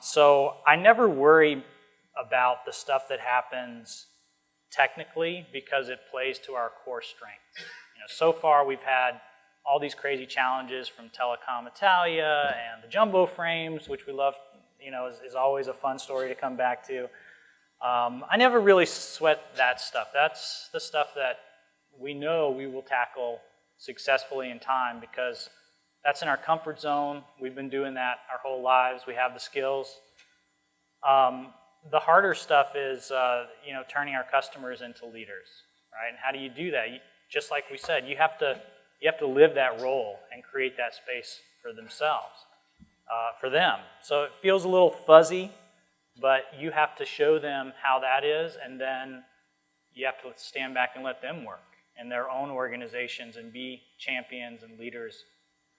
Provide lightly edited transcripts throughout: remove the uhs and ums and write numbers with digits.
So I never worry about the stuff that happens technically because it plays to our core strengths. So far we've had all these crazy challenges from Telecom Italia and the jumbo frames, which we love, is always a fun story to come back to. I never really sweat that stuff. That's the stuff that we know we will tackle successfully in time because that's in our comfort zone. We've been doing that our whole lives. We have the skills. The harder stuff is, turning our customers into leaders, right? And how do you do that? Just like we said, you have to live that role and create that space for themselves, for them. So it feels a little fuzzy, but you have to show them how that is, and then you have to stand back and let them work in their own organizations and be champions and leaders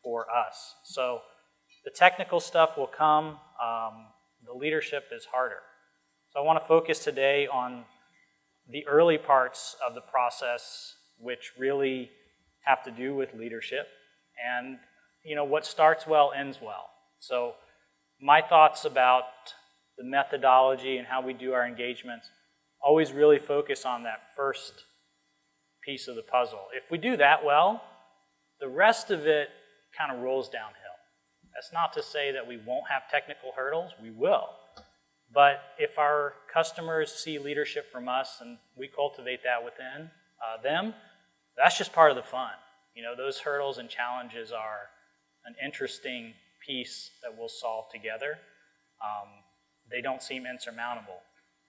for us. So the technical stuff will come. The leadership is harder. So I want to focus today on the early parts of the process, which really have to do with leadership. And, what starts well ends well. So my thoughts about the methodology and how we do our engagements always really focus on that first piece of the puzzle. If we do that well, the rest of it kind of rolls downhill. That's not to say that we won't have technical hurdles. We will. But if our customers see leadership from us and we cultivate that within them, that's just part of the fun. Those hurdles and challenges are an interesting piece that we'll solve together. They don't seem insurmountable.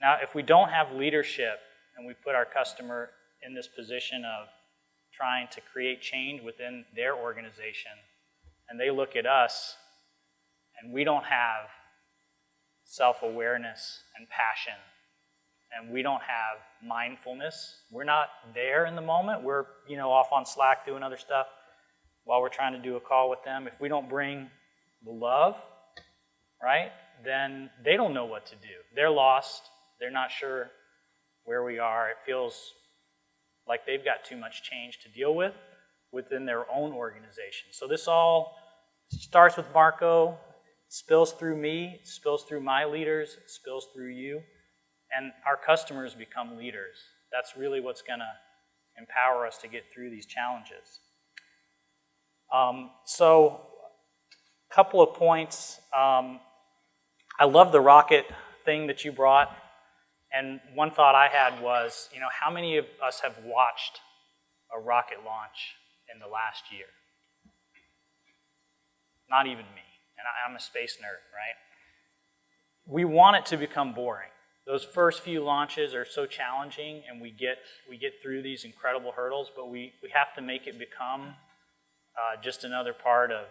Now, if we don't have leadership and we put our customer in this position of trying to create change within their organization, and they look at us and we don't have self-awareness and passion, and we don't have mindfulness, we're not there in the moment, we're off on Slack doing other stuff while we're trying to do a call with them. If we don't bring the love, right, then they don't know what to do. They're lost. They're not sure where we are. It feels like they've got too much change to deal with within their own organization. So this all starts with Marco, spills through me, it spills through my leaders, it spills through you, and our customers become leaders. That's really what's going to empower us to get through these challenges. So a couple of points. I love the rocket thing that you brought, and one thought I had was, how many of us have watched a rocket launch in the last year? Not even me, and I'm a space nerd, right? We want it to become boring. Those first few launches are so challenging, and we get through these incredible hurdles, but we have to make it become just another part of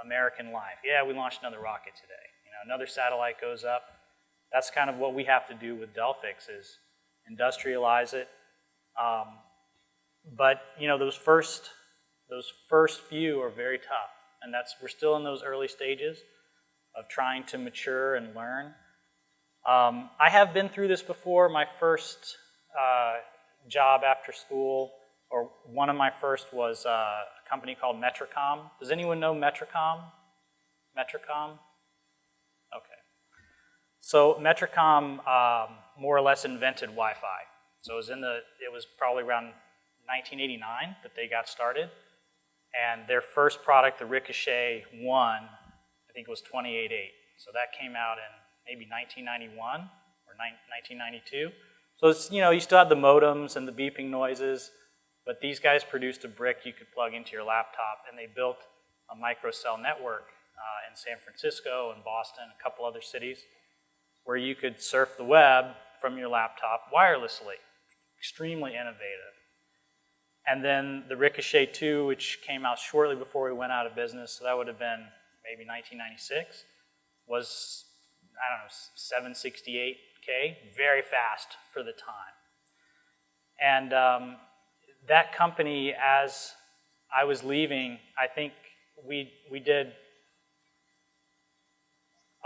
American life. Yeah, we launched another rocket today. Another satellite goes up. That's kind of what we have to do with Delphix, is industrialize it. But those first few are very tough, and we're still in those early stages of trying to mature and learn. I have been through this before. My first job after school, or one of my first, was a company called Metricom. Does anyone know Metricom? Metricom? Okay. So Metricom more or less invented Wi-Fi. So it was probably around 1989 that they got started. And their first product, the Ricochet 1, I think it was 28.8. So that came out in maybe 1991 or 1992. So it's, you still had the modems and the beeping noises, but these guys produced a brick you could plug into your laptop, and they built a microcell network in San Francisco and Boston, a couple other cities, where you could surf the web from your laptop wirelessly. Extremely innovative. And then the Ricochet 2, which came out shortly before we went out of business, so that would have been maybe 1996, was, 768K, very fast for the time. And that company, as I was leaving, I think we did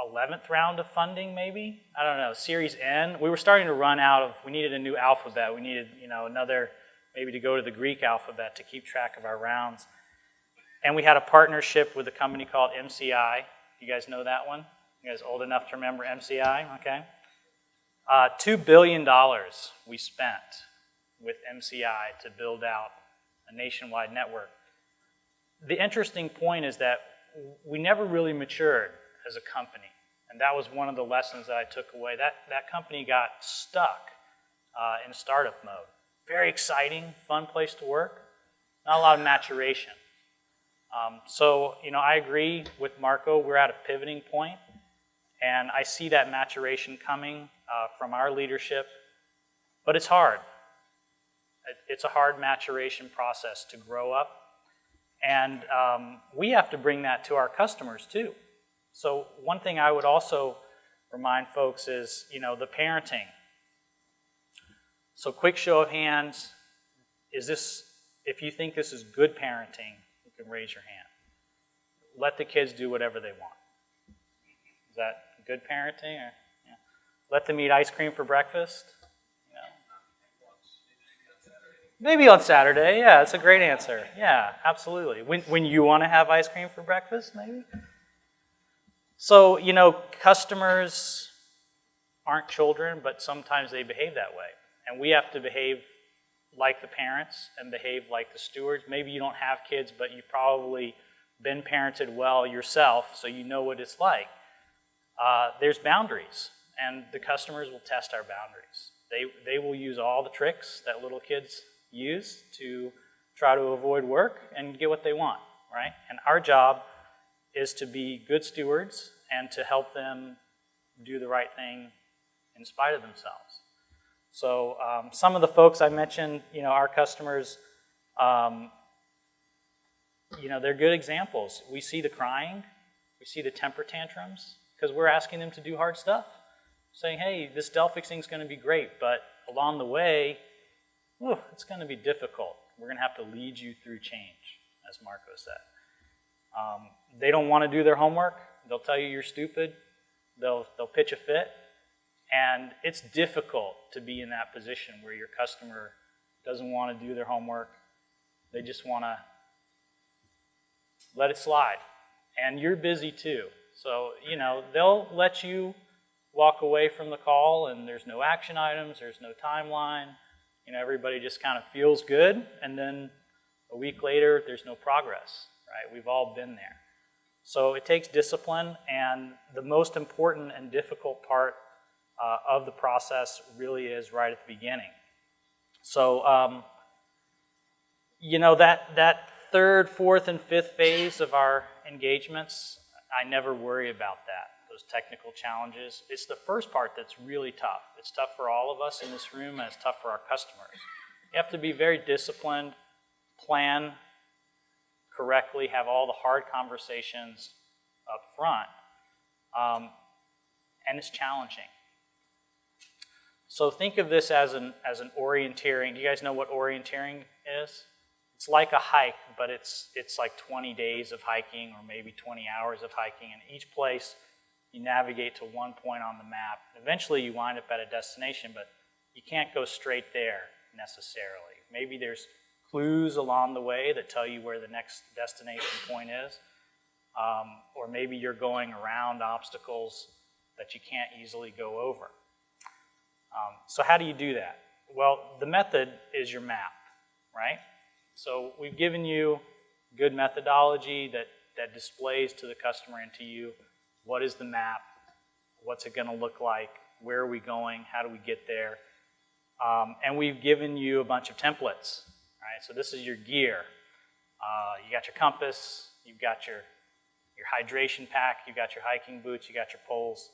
11th round of funding, maybe? I don't know, Series N. We were starting to run out of, we needed a new alphabet. We needed, another, maybe to go to the Greek alphabet to keep track of our rounds. And we had a partnership with a company called MCI. You guys know that one? You guys old enough to remember MCI? Okay. $2 billion we spent with MCI to build out a nationwide network. The interesting point is that we never really matured as a company. And that was one of the lessons that I took away. That company got stuck in startup mode. Very exciting, fun place to work. Not a lot of maturation. So, I agree with Marco. We're at a pivoting point, and I see that maturation coming from our leadership, but it's hard. It's a hard maturation process to grow up, and we have to bring that to our customers too. So one thing I would also remind folks is, the parenting. So quick show of hands, if you think this is good parenting, you can raise your hand. Let the kids do whatever they want. Is that good parenting? Or, yeah. Let them eat ice cream for breakfast? Maybe on Saturday, yeah, that's a great answer. Yeah, absolutely. When you want to have ice cream for breakfast, maybe? So, customers aren't children, but sometimes they behave that way. And we have to behave like the parents and behave like the stewards. Maybe you don't have kids, but you've probably been parented well yourself, so you know what it's like. There's boundaries, and the customers will test our boundaries. They will use all the tricks that little kids use to try to avoid work and get what they want, right? And our job is to be good stewards and to help them do the right thing in spite of themselves. So some of the folks I mentioned, our customers, they're good examples. We see the crying, we see the temper tantrums, because we're asking them to do hard stuff. Saying, hey, this Dell fixing is going to be great, but along the way, it's going to be difficult. We're going to have to lead you through change, as Marco said. They don't want to do their homework. They'll tell you you're stupid. They'll pitch a fit. And it's difficult to be in that position where your customer doesn't want to do their homework. They just want to let it slide. And you're busy too. So, they'll let you walk away from the call and there's no action items, there's no timeline. Everybody just kind of feels good, and then a week later, there's no progress, right? We've all been there. So it takes discipline, and the most important and difficult part of the process really is right at the beginning. So, that third, fourth, and fifth phase of our engagements, I never worry about that. Those technical challenges. It's the first part that's really tough. It's tough for all of us in this room, and it's tough for our customers. You have to be very disciplined, plan correctly, have all the hard conversations up front, and it's challenging. So think of this as an orienteering. Do you guys know what orienteering is? It's like a hike, but it's like 20 days of hiking or maybe 20 hours of hiking, and each place you navigate to one point on the map. Eventually you wind up at a destination, but you can't go straight there necessarily. Maybe there's clues along the way that tell you where the next destination point is, or maybe you're going around obstacles that you can't easily go over. So how do you do that? Well, the method is your map, right? So we've given you good methodology that displays to the customer and to you what is the map, what's it going to look like, where are we going, how do we get there, and we've given you a bunch of templates, right? So this is your gear. You got your compass, you've got your hydration pack, you've got your hiking boots, you got your poles,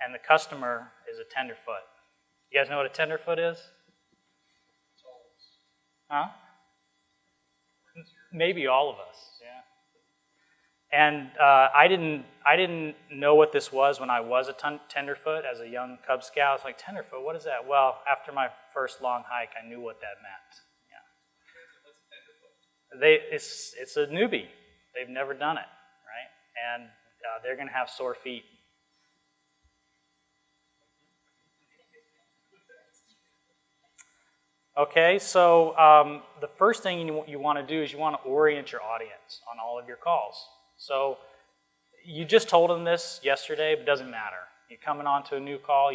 and the customer is a tenderfoot. You guys know what a tenderfoot is? Huh? Maybe all of us, yeah. And I didn't know what this was when I was a tenderfoot as a young Cub Scout. I was like, tenderfoot, what is that? Well, after my first long hike, I knew what that meant. Yeah. It's a newbie. They've never done it, right? And they're going to have sore feet. Okay, so the first thing you want to do is you want to orient your audience on all of your calls. So, You just told them this yesterday, but it doesn't matter. You're coming on to a new call,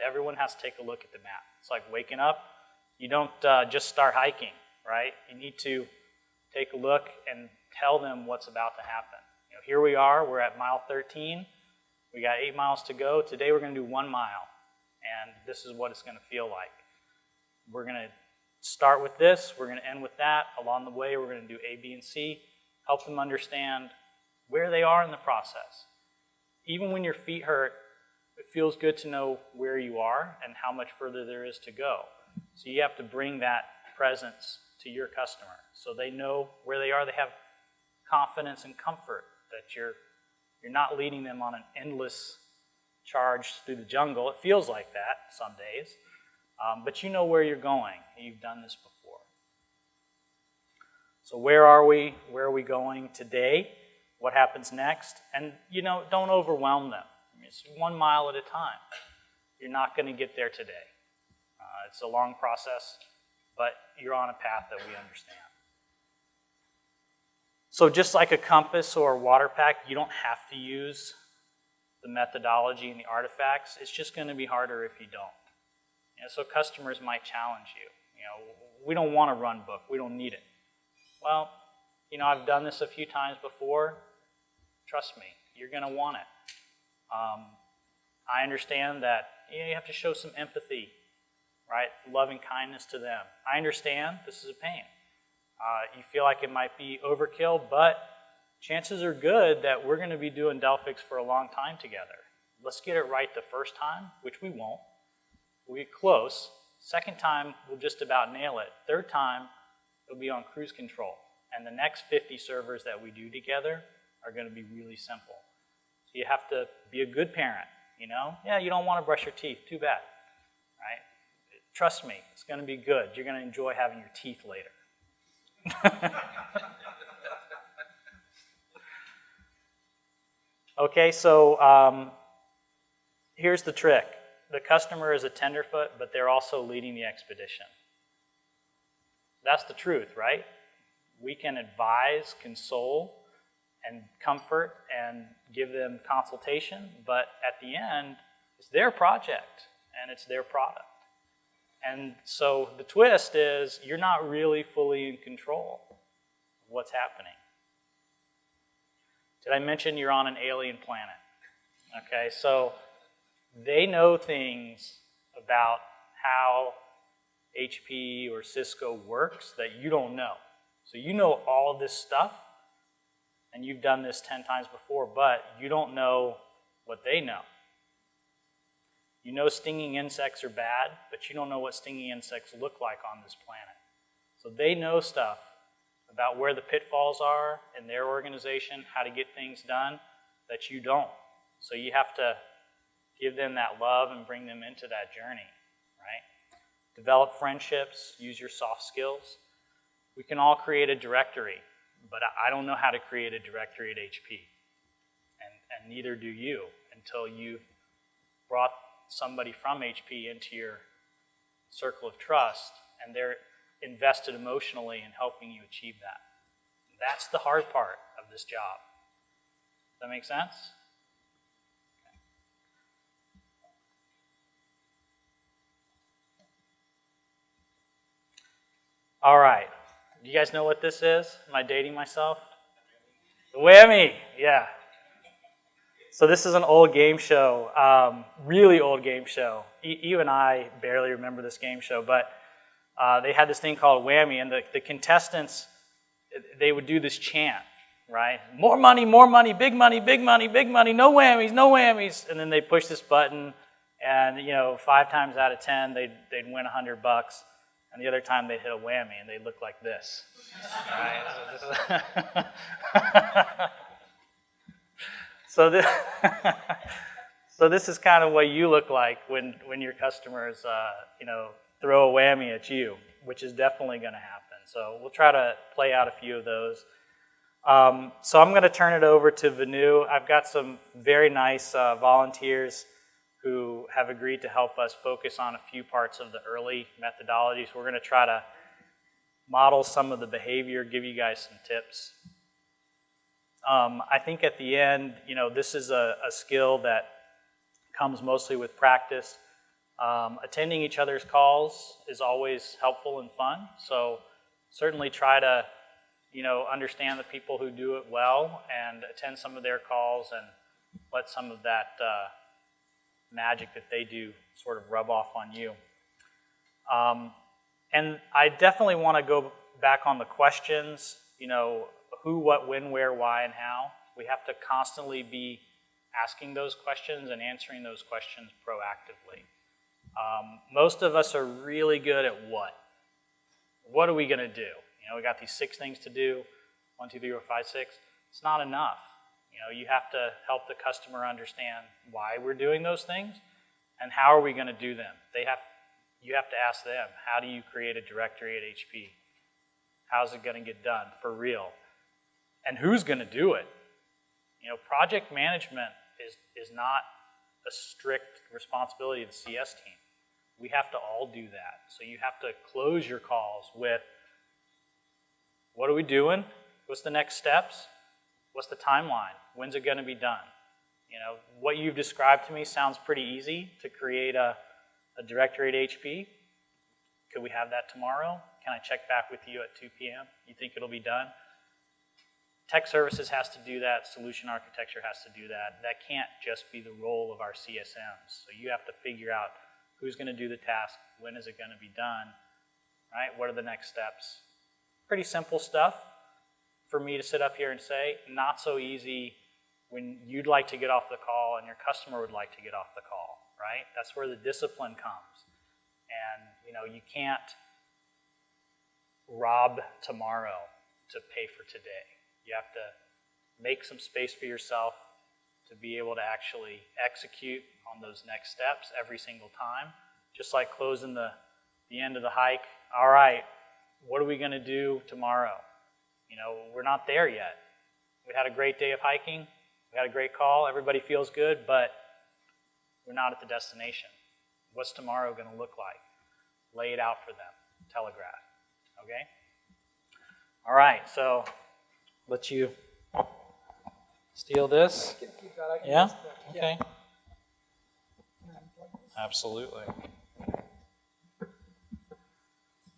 everyone has to take a look at the map. It's like waking up. You don't just start hiking, right? You need to take a look and tell them what's about to happen. Here we are, we're at mile 13. We got 8 miles to go. Today we're going to do 1 mile, and this is what it's going to feel like. We're going to start with this, we're going to end with that. Along the way, we're going to do A, B, and C. Help them understand where they are in the process. Even when your feet hurt, it feels good to know where you are and how much further there is to go. So you have to bring that presence to your customer so they know where they are. They have confidence and comfort that you're not leading them on an endless charge through the jungle. It feels like that some days, but you know where you're going. You've done this before. So where are we? Where are we going today? What happens next? And don't overwhelm them. It's 1 mile at a time. You're not going to get there today. It's a long process, but you're on a path that we understand. So just like a compass or a water pack, you don't have to use the methodology and the artifacts. It's just going to be harder if you don't. So customers might challenge you. We don't want a run book. We don't need it. Well, I've done this a few times before. Trust me, you're going to want it. I understand that you have to show some empathy, right? Loving kindness to them. I understand this is a pain. You feel like it might be overkill, but chances are good that we're going to be doing Delphix for a long time together. Let's get it right the first time, which we won't. We'll get close. Second time, we'll just about nail it. Third time, it'll be on cruise control. And the next 50 servers that we do together are going to be really simple. So you have to be a good parent, Yeah, you don't want to brush your teeth. Too bad, right? Trust me, it's going to be good. You're going to enjoy having your teeth later. Okay, so here's the trick. The customer is a tenderfoot, but they're also leading the expedition. That's the truth, right? We can advise, console, and comfort, and give them consultation, but at the end, it's their project, and it's their product. And so the twist is you're not really fully in control of what's happening. Did I mention you're on an alien planet? Okay, so they know things about how HP or Cisco works that you don't know. So you know all this stuff, and you've done this 10 times before, but you don't know what they know. You know stinging insects are bad, but you don't know what stinging insects look like on this planet. So they know stuff about where the pitfalls are in their organization, how to get things done, that you don't. So you have to give them that love and bring them into that journey, right? Develop friendships, use your soft skills. We can all create a directory, but I don't know how to create a directory at HP. And neither do you until you've brought somebody from HP into your circle of trust, and they're invested emotionally in helping you achieve that. That's the hard part of this job. Does that make sense? Okay. All right. Do you guys know what this is? Am I dating myself? The whammy, yeah. So this is an old game show, really old game show. You and I barely remember this game show, but they had this thing called whammy, and the contestants, they would do this chant, right? More money, big money, big money, big money, no whammies, no whammies. And then they push this button, and 5 times out of 10, they'd win $100, and the other time they'd hit a whammy, and they'd look like this. Right? So this is kind of what you look like when your customers, throw a whammy at you, which is definitely going to happen. So we'll try to play out a few of those. So I'm going to turn it over to Vanu. I've got some very nice volunteers who have agreed to help us focus on a few parts of the early methodologies. We're going to try to model some of the behavior, give you guys some tips. I think at the end, this is a skill that comes mostly with practice. Attending each other's calls is always helpful and fun. So certainly try to, understand the people who do it well and attend some of their calls and let some of that magic that they do sort of rub off on you. And I definitely want to go back on the questions, who, what, when, where, why, and how. We have to constantly be asking those questions and answering those questions proactively. Most of us are really good at what. What are we going to do? We got these 6 things to do, 1, 2, 3, 4, 5, 6. It's not enough. You have to help the customer understand why we're doing those things and how are we going to do them. You have to ask them, how do you create a directory at HP? How's it going to get done for real? And who's going to do it? Project management is not a strict responsibility of the CS team. We have to all do that. So you have to close your calls with, what are we doing? What's the next steps? What's the timeline? When's it going to be done? What you've described to me sounds pretty easy to create a directory at HP. Could we have that tomorrow? Can I check back with you at 2 p.m.? You think it'll be done? Tech services has to do that. Solution architecture has to do that. That can't just be the role of our CSMs. So you have to figure out who's going to do the task, when is it going to be done, right? What are the next steps? Pretty simple stuff for me to sit up here and say. Not so easy when you'd like to get off the call and your customer would like to get off the call, right? That's where the discipline comes. And, you can't rob tomorrow to pay for today. You have to make some space for yourself to be able to actually execute on those next steps every single time. Just like closing the end of the hike. All right, what are we going to do tomorrow? We're not there yet. We had a great day of hiking. We had a great call. Everybody feels good, but we're not at the destination. What's tomorrow going to look like? Lay it out for them. Telegraph. Okay? All right, so let you steal this. Keep that. I can Yeah? just, Okay. Absolutely.